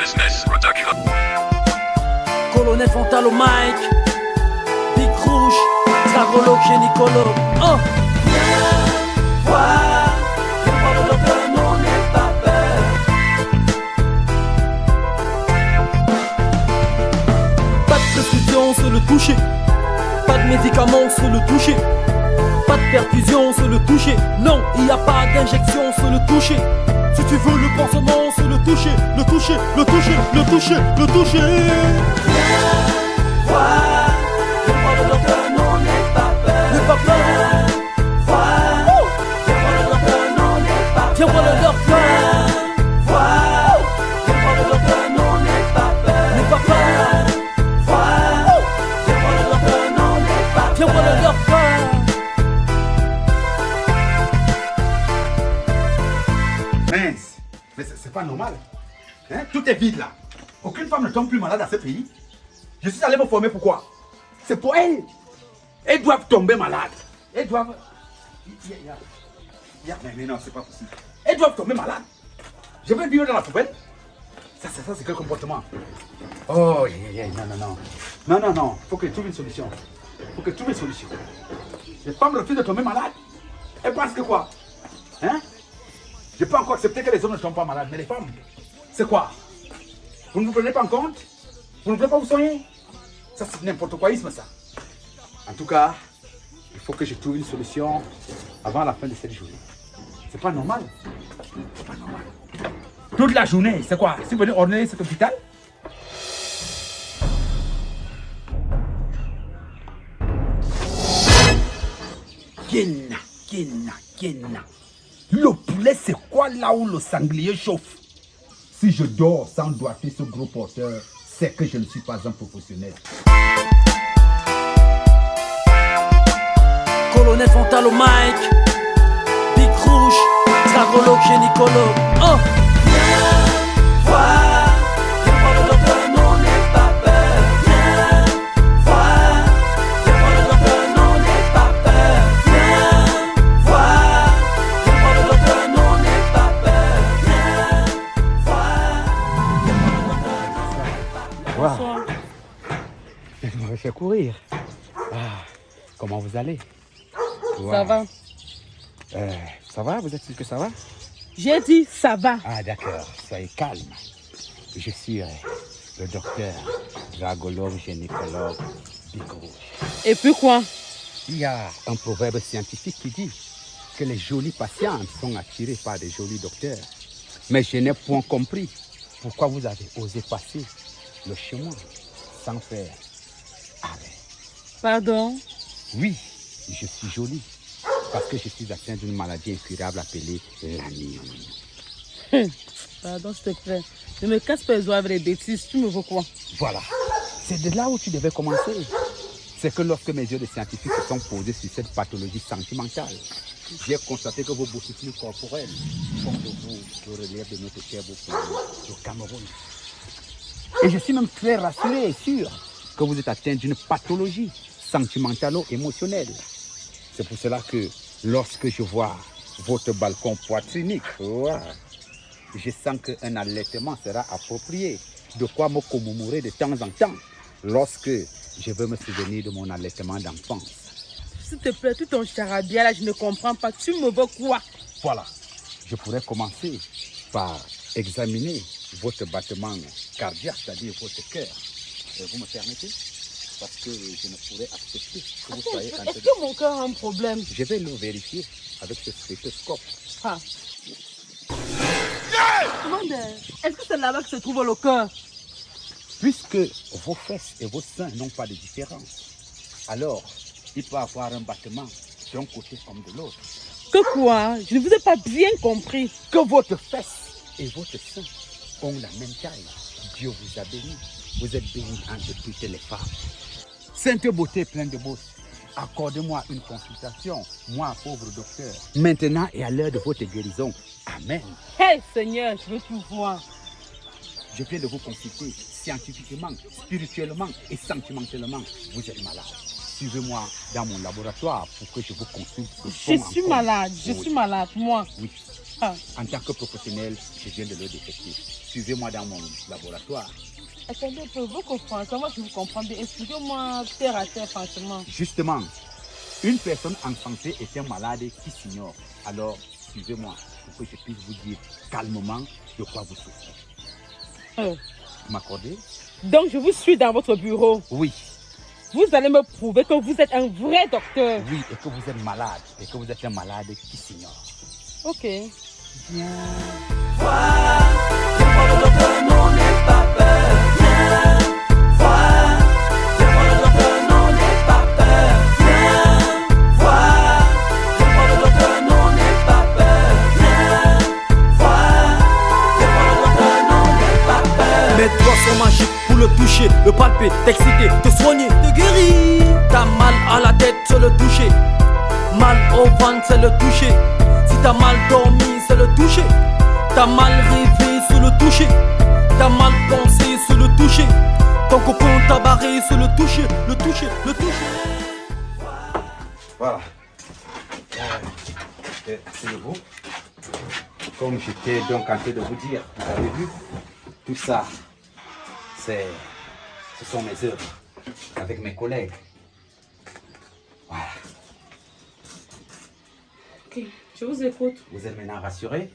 Business Production. Colonel Fontal au mic, Big Rouge, Tragolo, Génicolo. Oh! Viens voir, viens voir le docteur, non, n'aie pas peur. Pas de prescription sur le toucher, pas de médicaments sur le toucher, pas de perfusion sur le toucher. Non, il n'y a pas d'injection sur le toucher. Si tu veux le pansement, c'est le toucher, le toucher, le toucher, le toucher, le toucher. Viens voir, viens voir le docteur, non, n'aie pas peur. N'aie pas peur. Viens voir, viens voir le docteur, non, n'aie pas peur. Viens voir le docteur. Voir, viens voir le docteur, non, n'aie pas peur. N'aie pas peur. Voir, viens voir le docteur, non, n'aie pas peur. Viens voir le docteur. Mince, mais c'est pas normal. Hein? Tout est vide là. Aucune femme ne tombe plus malade dans ce pays. Je suis allé me former pourquoi? C'est pour elles. Elles doivent tomber malades. Elles doivent... Mais non, c'est pas possible. Elles doivent tomber malades. Je vais vivre dans la poubelle. Ça c'est quel comportement? Oh, non. Non. Faut que je trouve une solution. Les femmes refusent de tomber malades. Elles pensent que quoi? Hein? Je peux encore accepter que les hommes ne tombent pas malades, mais les femmes, c'est quoi? Vous ne vous prenez pas en compte? Vous ne voulez pas vous soigner? Ça, c'est n'importe quoisme, ça. En tout cas, il faut que je trouve une solution avant la fin de cette journée. C'est pas normal. C'est pas normal. Toute la journée, c'est quoi? Si vous venez orner cet hôpital? Kenna. Le poulet, c'est quoi là où le sanglier chauffe? Si je dors sans doigter ce gros porteur, c'est que je ne suis pas un professionnel. Colonel Fontal au mic, Big Rouge, Tragolo, Génicolo. Oh! Viens voir, viens voir le docteur, non, n'aie pas peur. Viens voir, viens voir le docteur, non, n'aie pas peur. Viens voir, viens voir le docteur, non, n'aie pas peur. Viens voir, viens voir le docteur, non, n'aie pas peur. Wow. Je m'aurais fait courir. Comment vous allez? Ça va. Ça va? Vous êtes sûr que ça va? J'ai dit ça va. Ah d'accord, soyez calme. Je suis le docteur, dragologue, gynécologue, Big Rouge. Et puis quoi? Il y a un proverbe scientifique qui dit que les jolies patientes sont attirées par des jolis docteurs. Mais je n'ai point compris pourquoi vous avez osé passer le chemin sans faire arrêt. Pardon? Oui, je suis jolie parce que je suis atteint d'une maladie incurable appelée l'anion. Pardon, s'il te plaît. Ne me casse pas les oreilles avec des bêtises. Tu me veux quoi? Voilà, c'est de là où tu devais commencer. C'est que lorsque mes yeux de scientifique se sont posés sur cette pathologie sentimentale, j'ai constaté que vos boussures corporelles font de vous le relève de notre cher beau pays, le Cameroun. Et je suis même très rassuré et sûr que vous êtes atteint d'une pathologie sentimentalo-émotionnelle. C'est pour cela que lorsque je vois votre balcon poitrinique, je sens qu'un allaitement sera approprié. De quoi me commémorer de temps en temps lorsque je veux me souvenir de mon allaitement d'enfance. S'il te plaît, tout ton charabia là, je ne comprends pas. Tu me veux quoi? Voilà, je pourrais commencer par examiner votre battement cardiaque, c'est-à-dire votre cœur. Vous me permettez? Parce que je ne pourrais accepter que vous soyez en train de... Est-ce que mon cœur a un problème? Je vais le vérifier avec ce stéthoscope. Ah. Est-ce que c'est là-bas que se trouve le cœur? Puisque vos fesses et vos seins n'ont pas de différence, alors il peut y avoir un battement d'un côté comme de l'autre. Que quoi? Je ne vous ai pas bien compris. Que votre fesse et votre sein ont la même taille. Dieu vous a béni. Vous êtes béni entre toutes les femmes. Sainte beauté pleine de bosses, accordez-moi une consultation, moi pauvre docteur. Maintenant et à l'heure de votre guérison. Amen. Hey Seigneur, je veux tout voir. Je viens de vous consulter scientifiquement, spirituellement et sentimentalement. Vous êtes malade. suivez-moi dans mon laboratoire pour que je vous consulte. Je suis malade, je suis malade, moi. Oui. Ah. En tant que professionnel, je viens de le détecter. Suivez-moi dans mon laboratoire. Attendez un peu, vous comprenez ça, moi je vous comprends bien. Expliquez-moi terre à terre, franchement. Justement, une personne en santé est un malade qui s'ignore. Alors, suivez-moi pour que je puisse vous dire calmement de quoi vous souffrez. Vous m'accordez? Donc je vous suis dans votre bureau. Oui. Vous allez me prouver que vous êtes un vrai docteur. Oui, et que vous êtes malade. Et que vous êtes un malade qui s'ignore. Ok. Bien. Vois, viens voir le docteur, non, n'aie pas peur. Viens, vois, viens voir le docteur, non, n'aie pas peur. Viens, vois, viens voir le docteur, non, n'aie pas peur. Viens, vois, viens voir le docteur, non, n'aie pas peur. Mes doigts sont magiques pour le toucher, le palper, t'exciter, te soigner, te guérir. T'as mal à la tête, c'est le toucher. Mal au ventre, c'est le toucher. Si t'as mal dormi, c'est le toucher. T'as mal rêvé, c'est le toucher. T'as mal pensé, c'est le toucher. Ton copain t'a barré, c'est le toucher. Le toucher, le toucher. Voilà. Asseyez-vous. Comme j'étais donc en train de vous dire, vous avez vu, tout ça, ce sont mes œuvres avec mes collègues. Voilà. Ok, je vous écoute. Vous êtes maintenant rassuré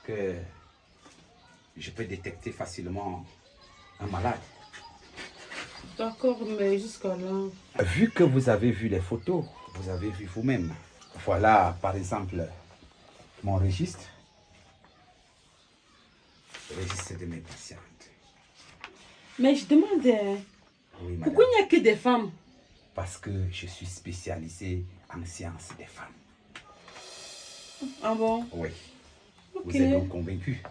que je peux détecter facilement un malade. D'accord, mais jusqu'à là. Vu que vous avez vu les photos, vous avez vu vous-même. Voilà, par exemple, mon registre. Le registre de mes patientes. Mais je demandais, Oui, madame. pourquoi il n'y a que des femmes? Parce que je suis spécialisé en sciences des femmes. Ah bon? Oui. Ok. Vous êtes donc convaincu.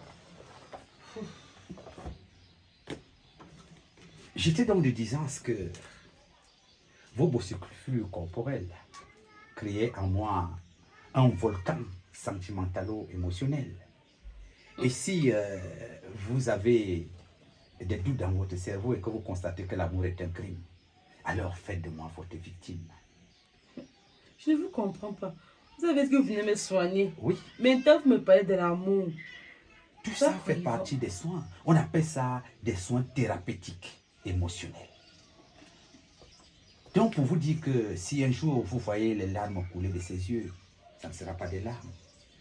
J'étais donc de disance que vos bossicles corporels créaient en moi un volcan sentimentalo-émotionnel. Et si vous avez des doutes dans votre cerveau et que vous constatez que l'amour est un crime, alors faites de moi votre victime. Je ne vous comprends pas. Vous savez ce que vous venez me soigner. Oui. Maintenant, vous me parlez de l'amour. Tout ça fait partie des soins. On appelle ça des soins thérapeutiques émotionnels. Donc, pour vous dire que si un jour vous voyez les larmes couler de ses yeux, ça ne sera pas des larmes,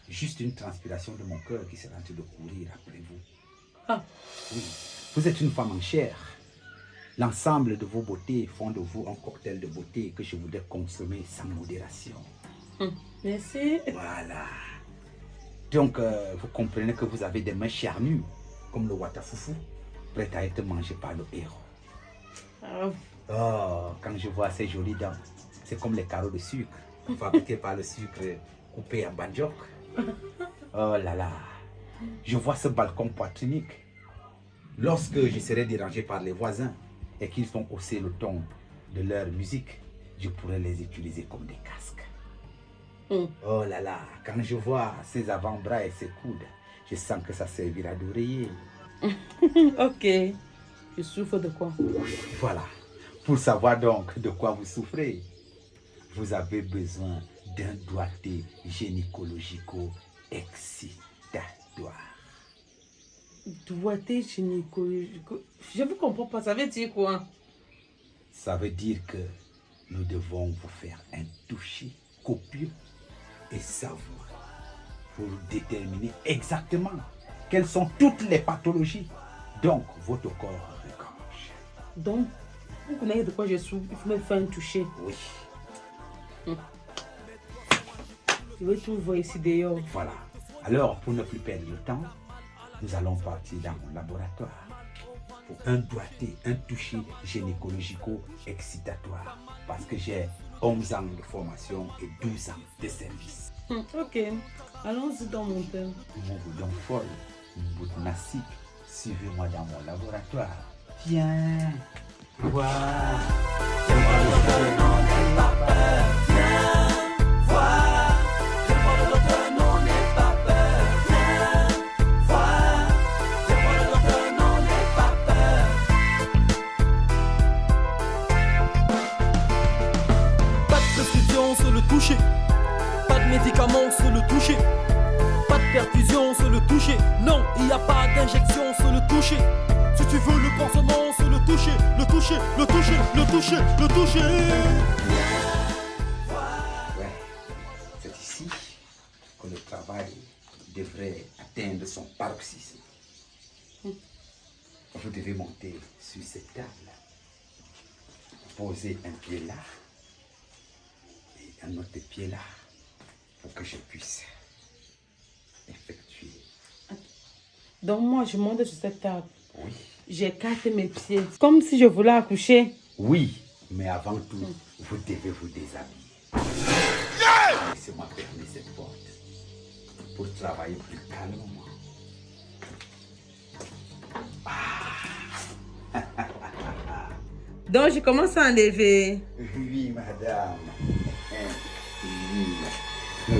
juste une transpiration de mon cœur qui sera en train de courir après vous. Ah. Oui, vous êtes une femme en chair. L'ensemble de vos beautés font de vous un cocktail de beauté que je voudrais consommer sans modération. Merci. Voilà. Donc, vous comprenez que vous avez des mains charnues, comme le watafoufou, prêt à être mangé par le héros. Ah. Oh, quand je vois ces jolies dents, c'est comme les carreaux de sucre, fabriqués par le sucre coupé à banjok. Oh là là, je vois ce balcon poitrinique. Lorsque je serai dérangé par les voisins et qu'ils font hausser le ton de leur musique, je pourrais les utiliser comme des casques. Oh là là, quand je vois ses avant-bras et ses coudes, je sens que ça servira d'oreiller. Ok. Je souffre de quoi? Voilà. Pour savoir donc de quoi vous souffrez, vous avez besoin d'un doigté gynécologico-excitatoire. Doigté gynécologique. Je ne vous comprends pas. Ça veut dire quoi? Ça veut dire que nous devons vous faire un toucher copieux et savoureux pour déterminer exactement quelles sont toutes les pathologies dont votre corps regorge. Donc, vous connaissez de quoi je souffre, il faut me faire un toucher. Oui. Je vais tout voir ici dehors. Voilà. Alors, pour ne plus perdre le temps, nous allons partir dans mon laboratoire pour un doigté, un toucher gynécologico-excitatoire. Parce que j'ai 11 ans de formation et 12 ans de service. Ok. Allons-y dans mon thème. Mon boudon folle, mon boudon nassique, suivez-moi dans mon laboratoire. Viens. Voilà. d'injection, c'est le toucher. Si tu veux le pansement, c'est le toucher, le toucher, le toucher, le toucher, le toucher. Ouais, c'est ici que le travail devrait atteindre son paroxysme. Vous devez monter sur cette table, poser un pied là et un autre pied là pour que je puisse effectuer. Donc moi, je monte sur cette table. Oui. J'écarte mes pieds. Comme si je voulais accoucher. Oui, mais avant tout, vous devez vous déshabiller. Laissez-moi fermer cette porte pour travailler plus calmement. Donc je commence à enlever. Oui, madame. Oui.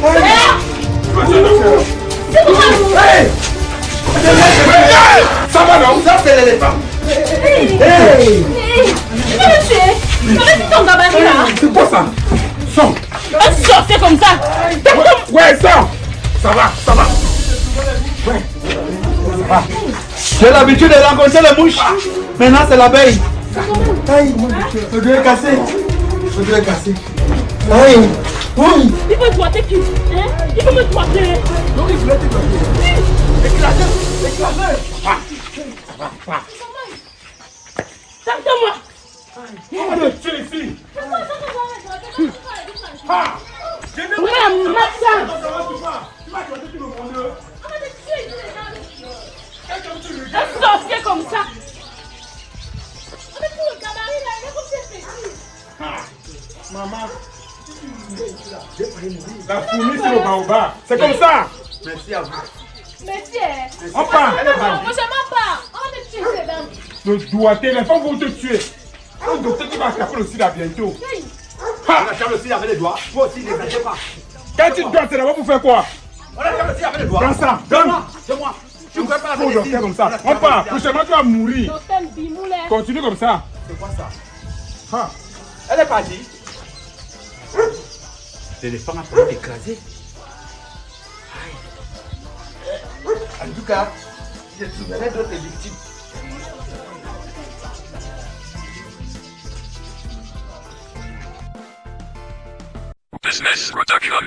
Voilà. Ça va non? Ça c'est l'éléphant. C'est quoi ça? Sors. Un sorcier comme ça. Ouais, sors. Ça va, ça va. Ouais. Ça va. J'ai l'habitude de rencontrer les mouches. Maintenant c'est l'abeille. Aïe, le doigt est cassé. Le doigt est cassé. Aïe. Oui. Il veut doigter qui? Hein? Il veut me doigter. Donc il voulait te doigter. Éclater. Éclater. Tente-moi. On va le tuer ici. Ah. Un sorcier comme ça. Maman. La fourmi c'est le baobab. C'est comme ça. Merci à vous. On part. Le doigté, les femmes vont te tuer. Un docteur qui va attraper le sida bientôt. On attrape le sida avec les doigts. Moi aussi, ne les pas. Quand tu dois, c'est d'abord pour faire quoi? On attrape le sida avec les doigts. Prends ça. Donne-moi. Donne-moi. Je ne peux pas Faut docteur comme ça. On part. Prochainement, tu vas mourir. Continue comme ça. C'est quoi ça? Ah. Elle est partie. L'éléphant a failli t'écraser. En tout cas, je trouverai d'autres victimes. Business Production.